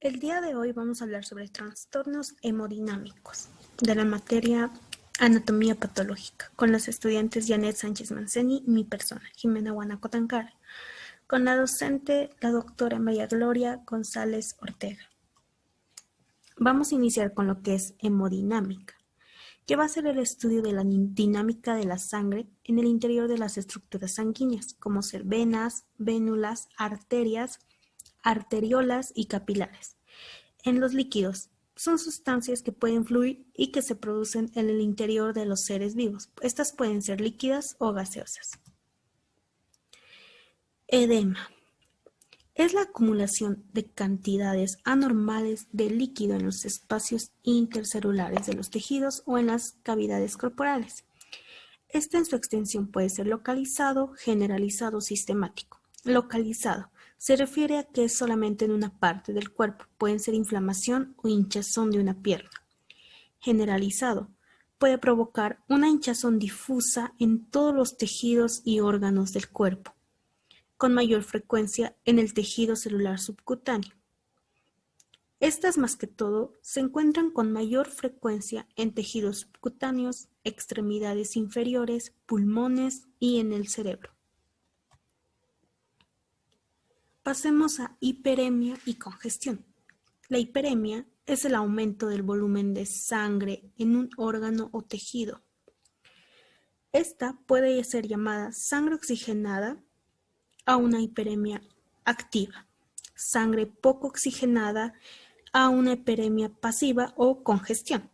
El día de hoy vamos a hablar sobre trastornos hemodinámicos de la materia anatomía patológica con las estudiantes Janet Sánchez Manceni y mi persona, Jimena Guanacotancara, con la docente, la doctora María Gloria González Ortega. Vamos a iniciar con lo que es hemodinámica, que va a ser el estudio de la dinámica de la sangre en el interior de las estructuras sanguíneas, como ser venas, vénulas, arterias, arteriolas y capilares. En los líquidos, son sustancias que pueden fluir y que se producen en el interior de los seres vivos. Estas pueden ser líquidas o gaseosas. Edema. Es la acumulación de cantidades anormales de líquido en los espacios intercelulares de los tejidos o en las cavidades corporales. Esta en su extensión puede ser localizado, generalizado o sistemático. Localizado se refiere a que es solamente en una parte del cuerpo, pueden ser inflamación o hinchazón de una pierna. Generalizado puede provocar una hinchazón difusa en todos los tejidos y órganos del cuerpo, con mayor frecuencia en el tejido celular subcutáneo. Estas más que todo se encuentran con mayor frecuencia en tejidos subcutáneos, extremidades inferiores, pulmones y en el cerebro. Pasemos a hiperemia y congestión. La hiperemia es el aumento del volumen de sangre en un órgano o tejido. Esta puede ser llamada sangre oxigenada a una hiperemia activa, sangre poco oxigenada a una hiperemia pasiva o congestión.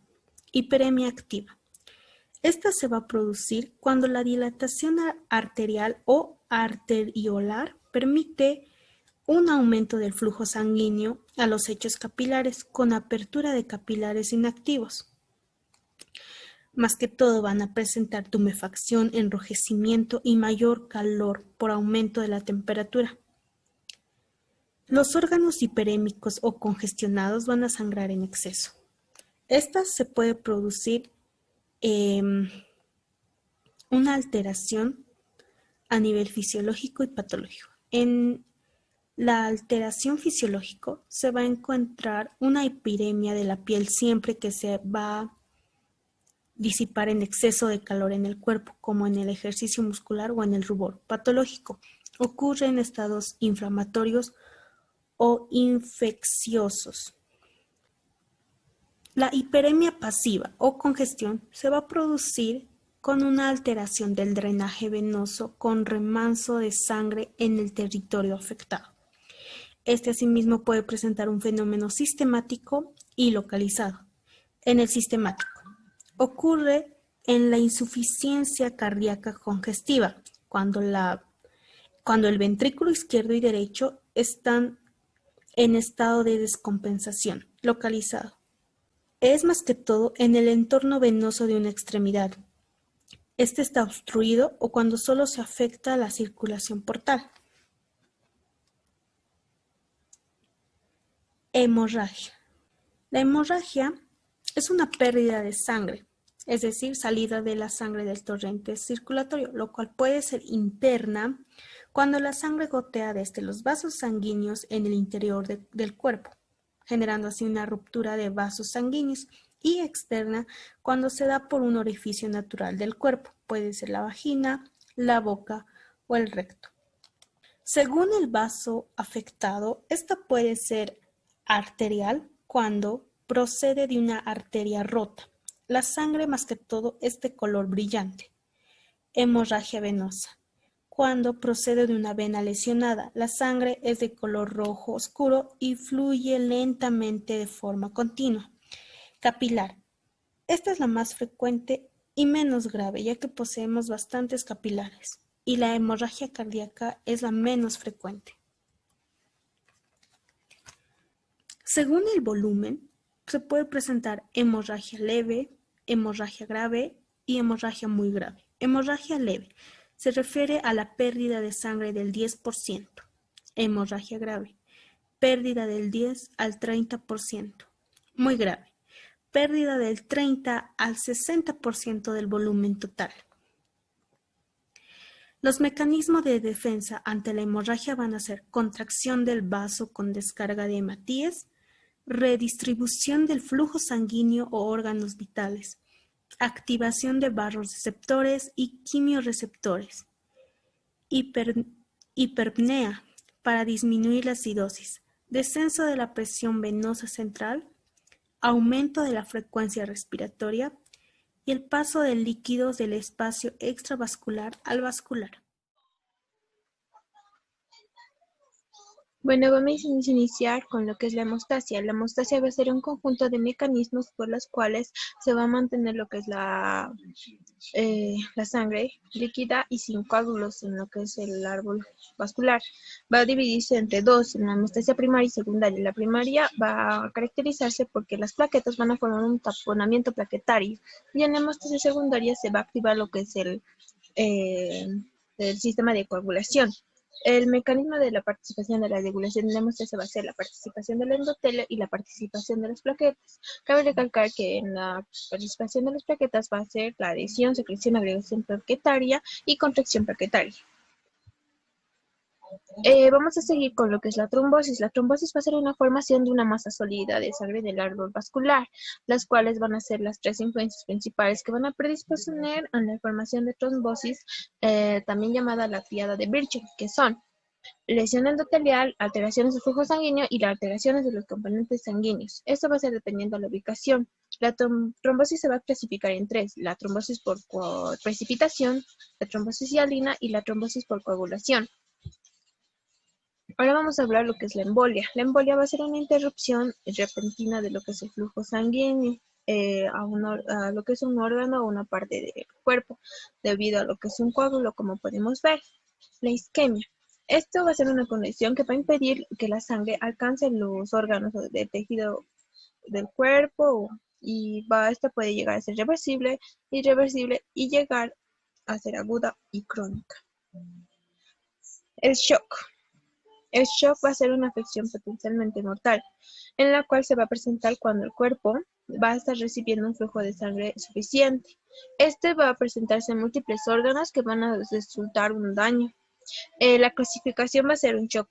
Hiperemia activa. Esta se va a producir cuando la dilatación arterial o arteriolar permite un aumento del flujo sanguíneo a los hechos capilares con apertura de capilares inactivos. Más que todo van a presentar tumefacción, enrojecimiento y mayor calor por aumento de la temperatura. Los órganos hiperémicos o congestionados van a sangrar en exceso. Esta se puede producir una alteración a nivel fisiológico y patológico. En la alteración fisiológica se va a encontrar una hiperemia de la piel siempre que se va a disipar en exceso de calor en el cuerpo, como en el ejercicio muscular o en el rubor patológico. Ocurre en estados inflamatorios o infecciosos. La hiperemia pasiva o congestión se va a producir con una alteración del drenaje venoso con remanso de sangre en el territorio afectado. Este asimismo puede presentar un fenómeno sistemático y localizado. En el sistemático, ocurre en la insuficiencia cardíaca congestiva, cuando el ventrículo izquierdo y derecho están en estado de descompensación. Localizado. Es más que todo en el entorno venoso de una extremidad. Este está obstruido o cuando solo se afecta la circulación portal. Hemorragia. La hemorragia es una pérdida de sangre, es decir, salida de la sangre del torrente circulatorio, lo cual puede ser interna cuando la sangre gotea desde los vasos sanguíneos en el interior del cuerpo, generando así una ruptura de vasos sanguíneos, y externa cuando se da por un orificio natural del cuerpo, puede ser la vagina, la boca o el recto. Según el vaso afectado, esta puede ser arterial cuando procede de una arteria rota. La sangre más que todo es de color brillante. Hemorragia venosa. Cuando procede de una vena lesionada, la sangre es de color rojo oscuro y fluye lentamente de forma continua. Capilar. Esta es la más frecuente y menos grave, ya que poseemos bastantes capilares, y la hemorragia cardíaca es la menos frecuente. Según el volumen, se puede presentar hemorragia leve, hemorragia grave y hemorragia muy grave. Hemorragia leve se refiere a la pérdida de sangre del 10%. Hemorragia grave, pérdida del 10 al 30%. Muy grave, pérdida del 30 al 60% del volumen total. Los mecanismos de defensa ante la hemorragia van a ser contracción del vaso con descarga de hematíes, redistribución del flujo sanguíneo o órganos vitales, activación de barroreceptores y quimiorreceptores, hiperpnea para disminuir la acidosis, descenso de la presión venosa central, aumento de la frecuencia respiratoria y el paso de líquidos del espacio extravascular al vascular. Bueno, vamos a iniciar con lo que es la hemostasia. La hemostasia va a ser un conjunto de mecanismos por los cuales se va a mantener lo que es la sangre líquida y sin coágulos en lo que es el árbol vascular. Va a dividirse entre dos, en la hemostasia primaria y secundaria. La primaria va a caracterizarse porque las plaquetas van a formar un taponamiento plaquetario y en la hemostasia secundaria se va a activar lo que es el sistema de coagulación. El mecanismo de la participación de la regulación de la hemostasia va a ser la participación del endotelio y la participación de las plaquetas. Cabe recalcar que en la participación de las plaquetas va a ser la adhesión, secreción, agregación plaquetaria y contracción plaquetaria. Vamos a seguir con lo que es la trombosis. La trombosis va a ser una formación de una masa sólida de sangre del árbol vascular, las cuales van a ser las tres influencias principales que van a predisponer a la formación de trombosis, también llamada la triada de Virchow, que son lesión endotelial, alteraciones del flujo sanguíneo y las alteraciones de los componentes sanguíneos. Esto va a ser dependiendo de la ubicación. La trombosis se va a clasificar en tres: la trombosis por precipitación, la trombosis hialina y la trombosis por coagulación. Ahora vamos a hablar lo que es la embolia. La embolia va a ser una interrupción repentina de lo que es el flujo sanguíneo a lo que es un órgano o una parte del cuerpo, debido a lo que es un coágulo, como podemos ver. La isquemia. Esto va a ser una condición que va a impedir que la sangre alcance los órganos del tejido del cuerpo y esta puede llegar a ser reversible, irreversible y llegar a ser aguda y crónica. El shock. El shock va a ser una afección potencialmente mortal, en la cual se va a presentar cuando el cuerpo va a estar recibiendo un flujo de sangre suficiente. Este va a presentarse en múltiples órganos que van a resultar un daño. La clasificación va a ser un shock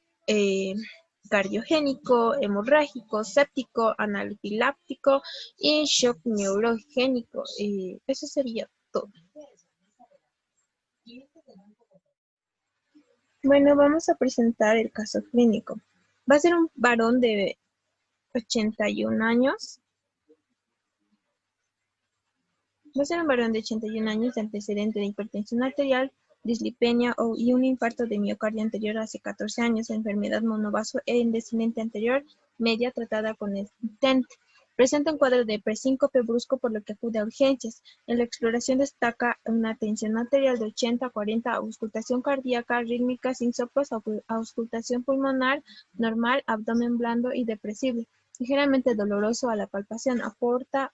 cardiogénico, hemorrágico, séptico, anafiláctico y shock neurogénico. Eso sería todo. Bueno, vamos a presentar el caso clínico. Va a ser un varón de 81 años. Va a ser un varón de 81 años de antecedente de hipertensión arterial, dislipemia y un infarto de miocardio anterior hace 14 años, enfermedad monovaso e descendente anterior media tratada con stent. Presenta un cuadro de presíncope brusco, por lo que acude a urgencias. En la exploración destaca una tensión arterial de 80 a 40, auscultación cardíaca, rítmica, sin soplos, auscultación pulmonar normal, abdomen blando y depresible, ligeramente doloroso a la palpación. Aporta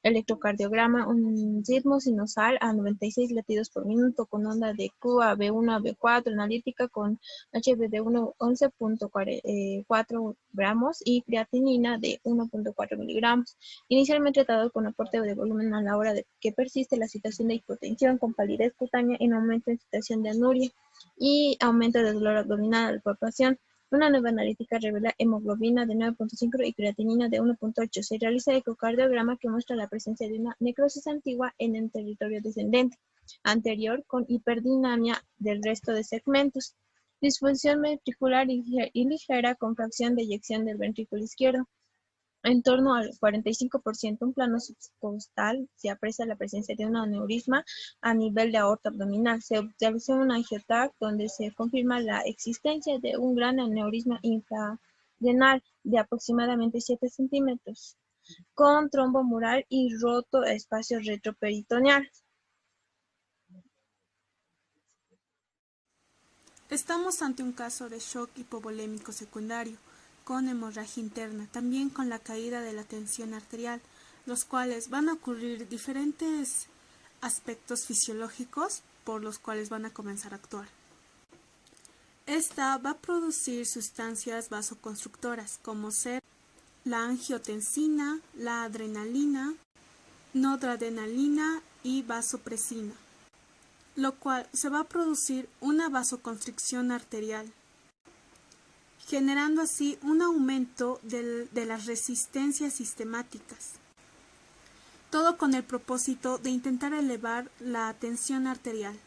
electrocardiograma, un ritmo sinusal a 96 latidos por minuto, con onda de Q a B1 a B4, analítica con HB de 11.4 gramos y creatinina de 1.4 miligramos. Inicialmente tratado con aporte de volumen a la hora de que persiste la situación de hipotensión, con palidez cutánea, en aumento en situación de anuria y aumento de dolor abdominal a la palpación. Una nueva analítica revela hemoglobina de 9.5 y creatinina de 1.8. Se realiza ecocardiograma que muestra la presencia de una necrosis antigua en el territorio descendente anterior con hiperdinamia del resto de segmentos. Disfunción ventricular y ligera con fracción de eyección del ventrículo izquierdo. En torno al 45%, un plano subcostal, se aprecia la presencia de un aneurisma a nivel de aorta abdominal. Se realizó un angioTAC donde se confirma la existencia de un gran aneurisma infrarenal de aproximadamente 7 centímetros, con trombo mural y roto espacio retroperitoneal. Estamos ante un caso de shock hipovolémico secundario, con hemorragia interna, también con la caída de la tensión arterial, los cuales van a ocurrir diferentes aspectos fisiológicos por los cuales van a comenzar a actuar. Esta va a producir sustancias vasoconstructoras, como ser la angiotensina, la adrenalina, noradrenalina y vasopresina, lo cual se va a producir una vasoconstricción arterial. generando así un aumento de las resistencias sistemáticas. Todo con el propósito de intentar elevar la tensión arterial.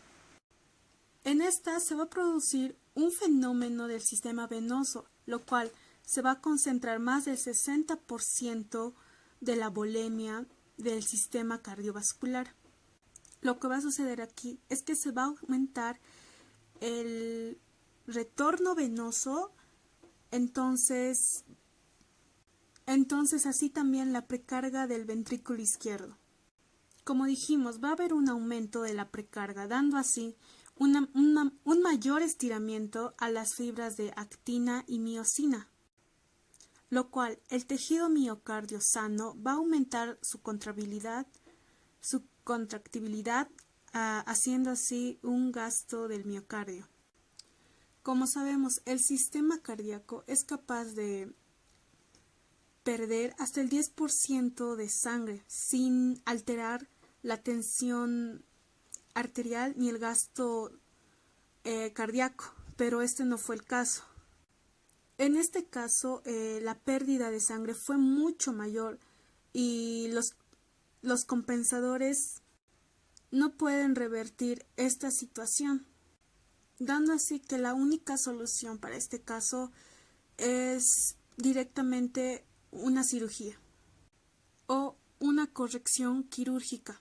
En esta se va a producir un fenómeno del sistema venoso, lo cual se va a concentrar más del 60% de la volemia del sistema cardiovascular. Lo que va a suceder aquí es que se va a aumentar el retorno venoso, entonces así también la precarga del ventrículo izquierdo. Como dijimos, va a haber un aumento de la precarga, dando así un mayor estiramiento a las fibras de actina y miosina, lo cual el tejido miocardio sano va a aumentar su contractibilidad, haciendo así un gasto del miocardio. Como sabemos, el sistema cardíaco es capaz de perder hasta el 10% de sangre sin alterar la tensión arterial ni el gasto cardíaco, pero este no fue el caso. En este caso, la pérdida de sangre fue mucho mayor y los compensadores no pueden revertir esta situación, dando así que la única solución para este caso es directamente una cirugía o una corrección quirúrgica.